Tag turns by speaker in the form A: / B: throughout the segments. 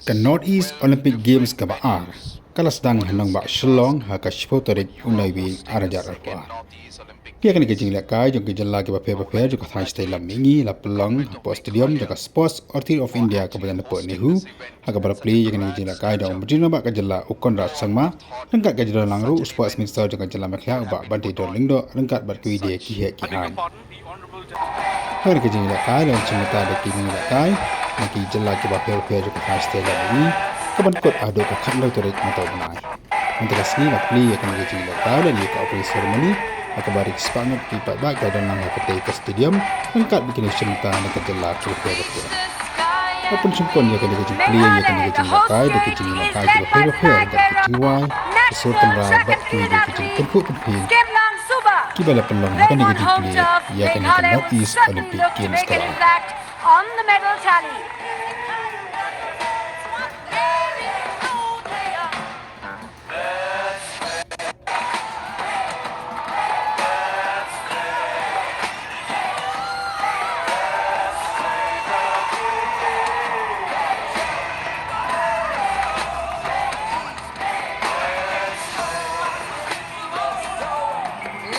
A: Kan Northeast Olympic Games ka baar, kalasdang hanong ba Shillong ha ka shipotorik unaybi arajar arwa. Pia kan ke jingla kai jong ke jalla ke ba pe jo ka thai stay la mingi la pelong ha stadium jo ka Sports Authority of India ka badan po nehu ha ka bara play kan ke jingla kai dong bujina ba ka jalla ukon rat sangma rangkat ka jalla langru sports minister jo ka jalla makhya ba bante do lingdo rangkat bar kui de ki he ki han. Hari ke jingla kai lan chimata de ki jingla kai Naki jalla ke ba pe jo ka thai stay la mingi kaban kot ado ka khatlo torik matau banai. Untuk kasih nak play akan ke jingla kai dan ye ka operasi ceremony akabarik sepangat di pak dan nang ke stadium angkat bikin semta nak jalla ke pe. Apun sungkon ya kan ke play ya kan ke jingla kai de ke jingla kai ke pe dan ke jingwai sur kamera bat ku de ke jing tempu kepin kibala pelong kan ke play ya kan ke Northeast Olympic Games sekarang.
B: On the medal tally.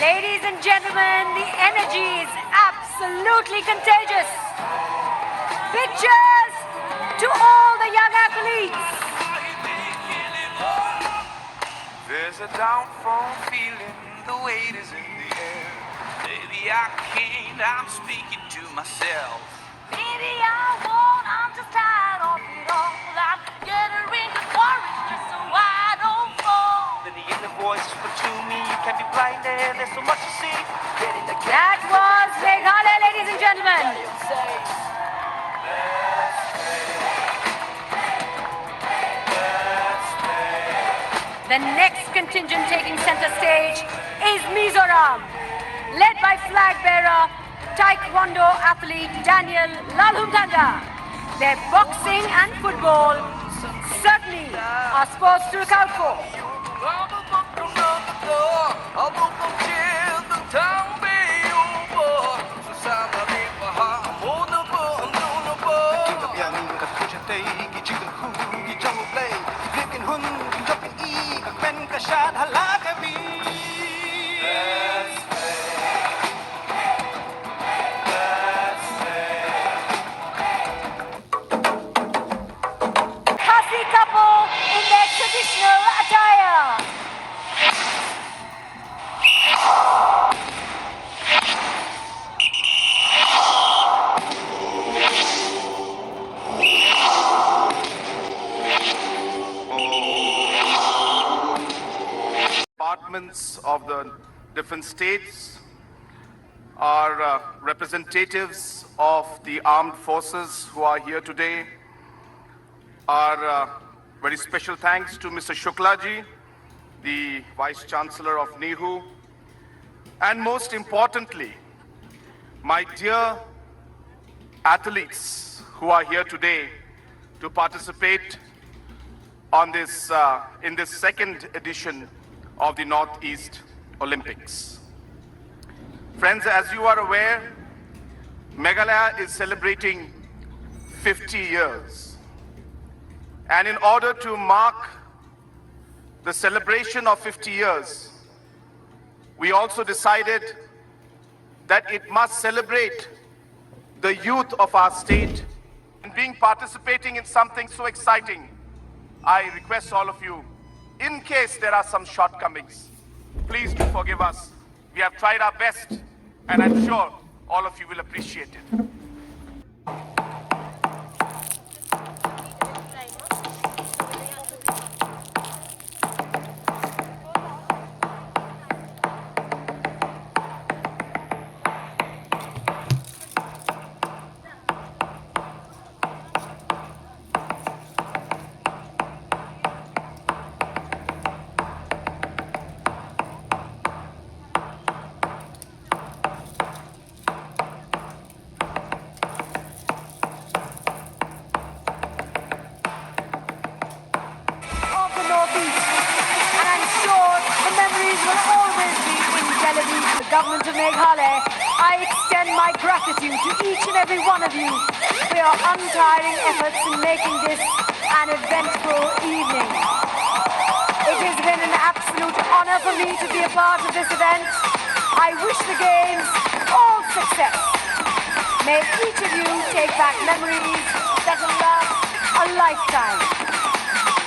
B: Ladies and gentlemen, the energy is absolutely contagious. Big cheers to all the young athletes.
C: There's a downfall feeling, the weight is in the air. Baby, I'm speaking to myself.
B: Baby, I'm just tired of it all. I'm gathering the courage just so I don't fall.
C: Then the inner voice to me, you can't be blinded, there's so much to see.
B: That was Meghalaya, ladies and gentlemen. The next contingent taking center stage is Mizoram, led by flag bearer, Taekwondo athlete Daniel Lalhumtanda. Their boxing and football certainly are sports to look out for. Khasi couple in their traditional attire.
D: Departments of the different states, our representatives of the armed forces who are here today, our very special thanks to Mr. Shuklaji, the Vice Chancellor of NEHU, and most importantly, my dear athletes who are here today to participate on this in this second edition of the Northeast Olympics. Friends, as you are aware, Meghalaya is celebrating 50 years. And in order to mark the celebration of 50 years, we also decided that it must celebrate the youth of our state. And being participating in something so exciting, I request all of you, in case there are some shortcomings, please do forgive us. We have tried our best, and I'm sure all of you will appreciate it.
B: Government of Meghalaya, I extend my gratitude to each and every one of you for your your untiring efforts in making this an eventful evening. It has been an absolute honor for me to be a part of this event. I wish the Games all success. May each of you take back memories that will last a lifetime.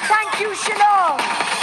B: Thank you, Shillong.